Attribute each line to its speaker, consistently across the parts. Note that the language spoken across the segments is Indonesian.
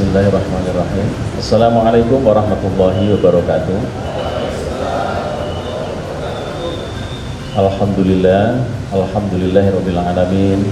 Speaker 1: Bismillahirrahmanirrahim. Assalamualaikum warahmatullahi wabarakatuh. Alhamdulillah, alhamdulillahirabbil alamin.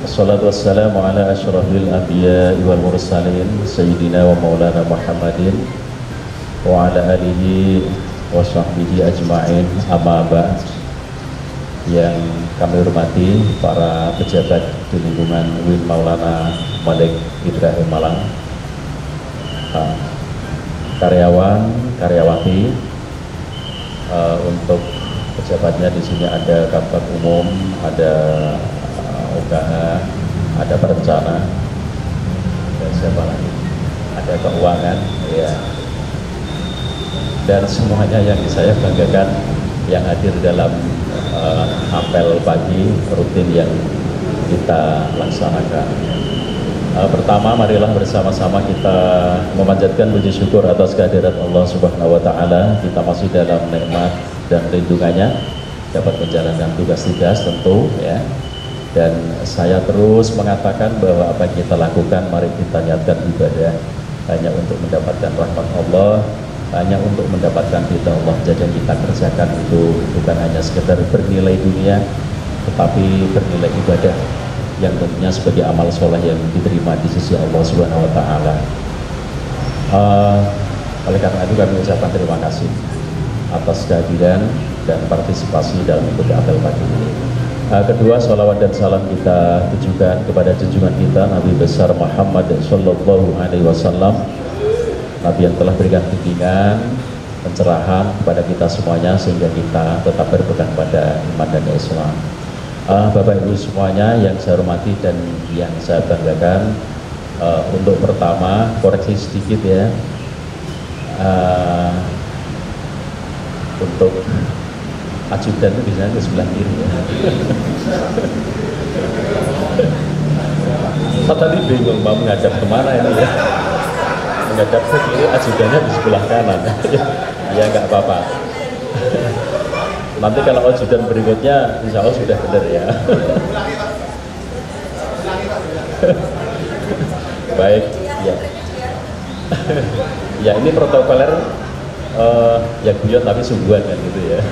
Speaker 1: Wassalatu wassalamu ala asyrafil anbiya'i wal mursalin sayyidina wa maulana Muhammadin wa ala alihi wa sahbihi ajma'in. Amma ba'd. Yang kami hormati para pejabat di lingkungan UIN Maulana Malik Ibrahim Malang, karyawan, karyawati, untuk pejabatnya di sini ada Kabak Umum, ada OKH, ada perencana, dan siapa lagi? Ada keuangan, ya. Dan semuanya yang saya banggakan yang hadir dalam apel pagi rutin yang kita laksanakan. Pertama, marilah bersama-sama kita memanjatkan puji syukur atas kehadirat Allah Subhanahu wa Ta'ala. Kita masih dalam nikmat dan lindungannya, dapat menjalankan tugas-tugas tentu, ya. Dan saya terus mengatakan bahwa apa yang kita lakukan, mari kita niatkan ibadah hanya untuk mendapatkan rahmat Allah, hanya untuk mendapatkan ridha Allah. Jadi yang kita kerjakan itu bukan hanya sekedar bernilai dunia, tetapi bernilai ibadah yang tentunya sebagai amal soleh yang diterima di sisi Allah Subhanahu wa Ta'ala. Oleh karena itu kami ucapkan terima kasih atas kehadiran dan partisipasi dalam ikut apel pagi ini. Kedua, salawat dan salam kita tujukan kepada junjungan kita Nabi besar Muhammad sallallahu alaihi wasallam, Nabi yang telah berikan bimbingan, pencerahan kepada kita semuanya sehingga kita tetap berpegang pada iman dan Islam. Bapak Ibu semuanya yang saya hormati dan yang saya banggakan, untuk pertama koreksi sedikit ya, untuk ajudan itu biasanya ke sebelah kiri ya. Saya tadi bingung mau menghadap kemana ini ya. Menghadap ke kiri, ajudannya di sebelah kanan. Ya nggak apa-apa. Nanti kalau ajudan berikutnya insya Allah sudah benar ya. Baik ya. Ya ini protokoler ya guyon tapi sungguhan kan gitu ya.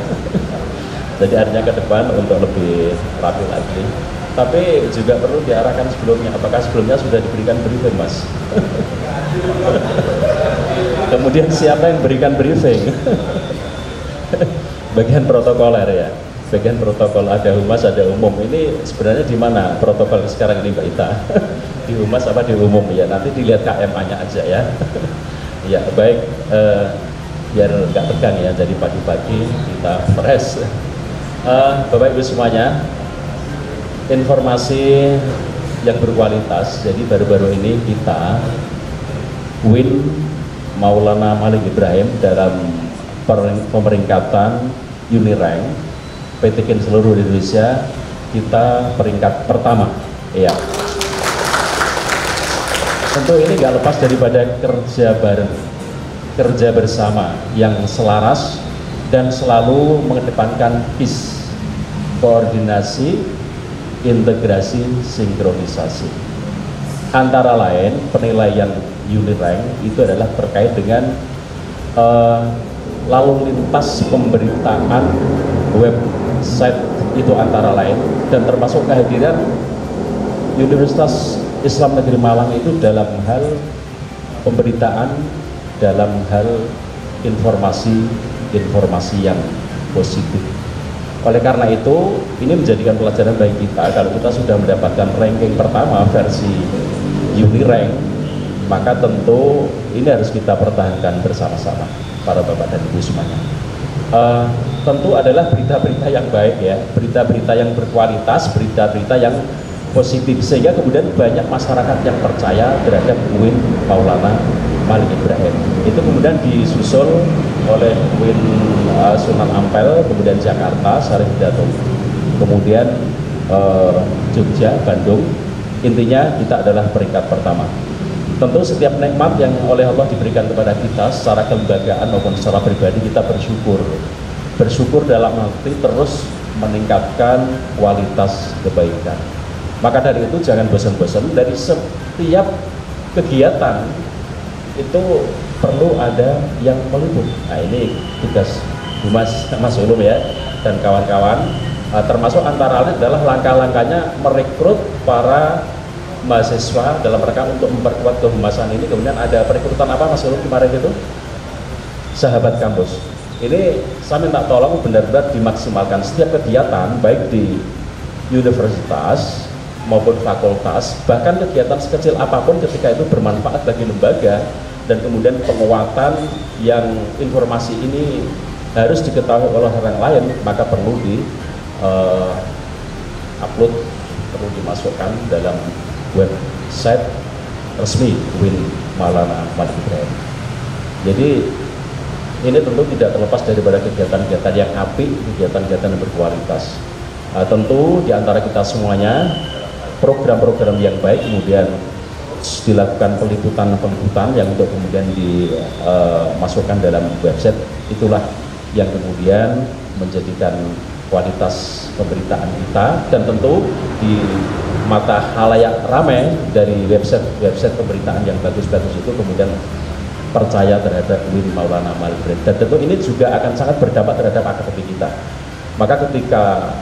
Speaker 1: Jadi artinya ke depan untuk lebih rapi lagi. Tapi juga perlu diarahkan sebelumnya, apakah sebelumnya sudah diberikan briefing Mas? Kemudian siapa yang berikan briefing? Bagian protokoler ya, bagian protokol, ada humas, ada umum. Ini sebenarnya di mana protokol sekarang ini Mbak Ita? Di humas apa di umum ya? Nanti dilihat KMA-nya aja ya. Ya baik, biar nggak tegang ya. Jadi pagi-pagi kita fresh. Bapak Ibu semuanya, informasi yang berkualitas. Jadi baru-baru ini kita UIN Maulana Malik Ibrahim dalam pemeringkatan Unirank PTKIN seluruh Indonesia, kita peringkat pertama. Iya. Tentu ini nggak lepas daripada kerja bareng, kerja bersama yang selaras dan selalu mengedepankan peace, koordinasi, integrasi, sinkronisasi. Antara lain penilaian Unirank itu adalah terkait dengan lalu lintas pemberitaan website itu antara lain, dan termasuk kehadiran Universitas Islam Negeri Malang itu dalam hal pemberitaan, dalam hal informasi yang positif. Oleh karena itu, ini menjadikan pelajaran bagi kita. Kalau kita sudah mendapatkan ranking pertama versi Unirank, maka tentu ini harus kita pertahankan bersama-sama, para bapak dan ibu semuanya. Tentu adalah berita-berita yang baik ya, berita-berita yang berkualitas, berita-berita yang positif, sehingga kemudian banyak masyarakat yang percaya terhadap UIN Maulana Malik Ibrahim. Itu kemudian disusul oleh UIN Sunan Ampel, kemudian Jakarta, Syarif Hidayatullah, kemudian Jogja, Bandung. Intinya kita adalah peringkat pertama. Tentu setiap nikmat yang oleh Allah diberikan kepada kita secara kelembagaan maupun secara pribadi, kita bersyukur dalam arti terus meningkatkan kualitas kebaikan. Maka dari itu jangan bosan-bosan dari setiap kegiatan itu perlu ada yang meliput. Nah ini tugas Humas Mas Ulum ya dan kawan-kawan, termasuk antara lain adalah langkah-langkahnya merekrut para mahasiswa dalam rangka untuk memperkuat kehumasan ini. Kemudian ada perekrutan apa Mas Ulum kemarin itu? Sahabat kampus. Ini saya minta tolong benar-benar dimaksimalkan setiap kegiatan baik di universitas maupun fakultas, bahkan kegiatan sekecil apapun ketika itu bermanfaat bagi lembaga, dan kemudian penguatan yang informasi ini harus diketahui oleh orang lain, maka perlu di upload, perlu dimasukkan dalam website resmi Win Maulana Malik Ibrahim. Jadi ini tentu tidak terlepas daripada kegiatan-kegiatan yang apik, kegiatan-kegiatan yang berkualitas. Tentu diantara kita semuanya program-program yang baik kemudian dilakukan peliputan-peliputan yang untuk kemudian dimasukkan dalam website, itulah yang kemudian menjadikan kualitas pemberitaan kita, dan tentu di mata halayak ramai dari website pemberitaan yang bagus-bagus itu kemudian percaya terhadap Win Maulana Malik Ibrahim, dan tentu ini juga akan sangat berdampak terhadap akademik kita. Maka ketika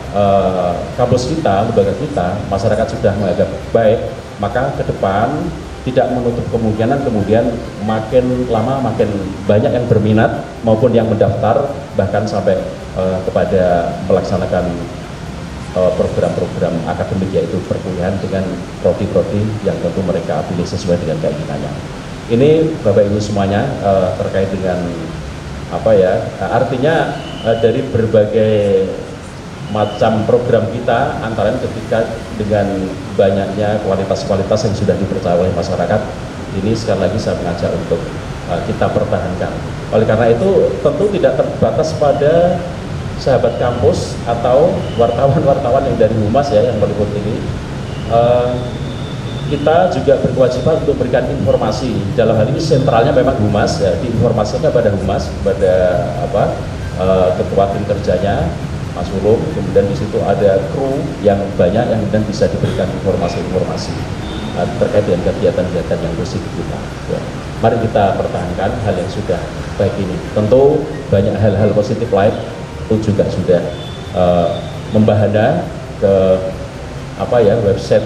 Speaker 1: kampus kita, lembaga kita, masyarakat sudah menganggap baik, maka ke depan tidak menutup kemungkinan kemudian makin lama makin banyak yang berminat maupun yang mendaftar, bahkan sampai kepada melaksanakan program-program akademik, yaitu perkuliahan dengan prodi-prodi yang tentu mereka pilih sesuai dengan keinginannya. Ini Bapak Ibu semuanya terkait dengan apa ya, artinya dari berbagai macam program kita, antara lain ketika dengan banyaknya kualitas-kualitas yang sudah dipercaya oleh masyarakat, ini sekali lagi saya mengajak untuk kita pertahankan. Oleh karena itu tentu tidak terbatas pada sahabat kampus atau wartawan-wartawan yang dari Humas ya yang meliput ini. Kita juga berkewajiban untuk berikan informasi. Dalam hal ini sentralnya memang Humas ya, diinformasikan pada Humas, pada ketua tim kerjanya Mas Ulum, kemudian di situ ada kru yang banyak yang kemudian bisa diberikan informasi-informasi terkait dengan kegiatan-kegiatan yang positif kita. Ya. Mari kita pertahankan hal yang sudah baik ini. Tentu banyak hal-hal positif lain itu juga sudah membahana ke website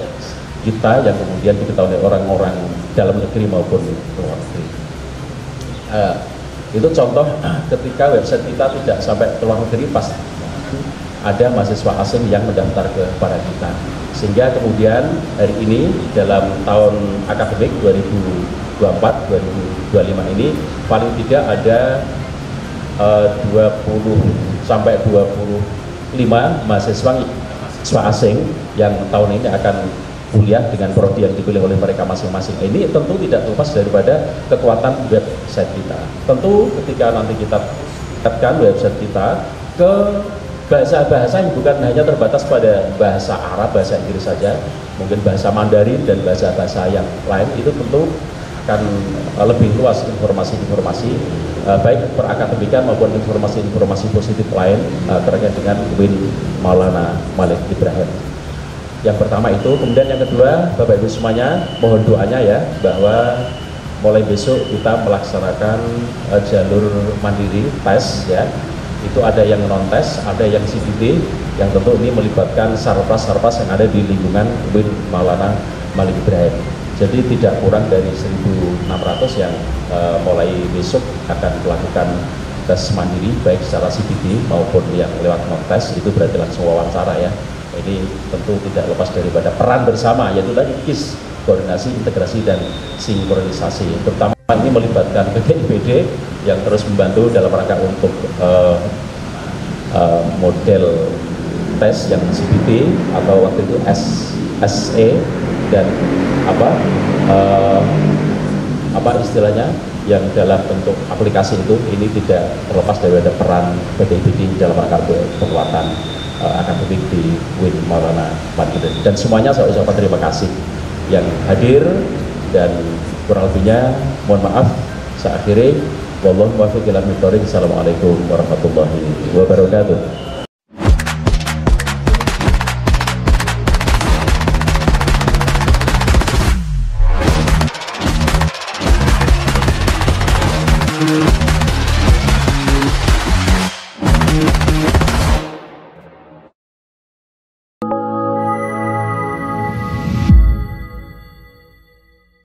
Speaker 1: kita yang kemudian diketahui oleh orang-orang dalam negeri maupun luar negeri. Itu contoh ketika website kita tidak sampai ke luar negeri, pas ada mahasiswa asing yang mendaftar kepada kita, sehingga kemudian hari ini dalam tahun akademik 2024-2025 ini paling tidak ada 20 sampai 25 mahasiswa asing yang tahun ini akan kuliah dengan prodi yang dipilih oleh mereka masing-masing. Ini tentu tidak terlepas daripada kekuatan website kita. Tentu ketika nanti kita tingkatkan website kita ke bahasa-bahasa yang bukan hanya terbatas pada bahasa Arab, bahasa Inggris saja, mungkin bahasa Mandarin dan bahasa-bahasa yang lain, itu tentu akan lebih luas informasi-informasi baik perakademikan maupun informasi-informasi positif lain terkait dengan Win Maulana Malik Ibrahim. Yang pertama itu, kemudian yang kedua, Bapak Ibu semuanya mohon doanya ya, bahwa mulai besok kita melaksanakan jalur mandiri tes ya. Itu ada yang non tes, ada yang CBT, yang tentu ini melibatkan sarpas-sarpas yang ada di lingkungan Win Maulana Malik Ibrahim. Jadi tidak kurang dari 1.600 yang mulai besok akan melakukan tes mandiri baik secara CBT maupun yang lewat non tes, itu berarti langsung wawancara ya. Ini tentu tidak lepas daripada peran bersama, yaitu tadi KIS, koordinasi, integrasi, dan sinkronisasi. Terutama ini melibatkan PGIPD yang terus membantu dalam rangka untuk model tes yang CBT atau waktu itu SE, dan apa istilahnya yang dalam bentuk aplikasi itu, ini tidak terlepas daripada peran PGIPD dalam rangka penguatan akademik di Win Maulana Malik Ibrahim. Dan semuanya saya ucapkan terima kasih yang hadir, dan kurang lebihnya mohon maaf. Saya akhiri, wallahu muwaffiq ila aqwamit thoriq. Assalamualaikum warahmatullahi wabarakatuh.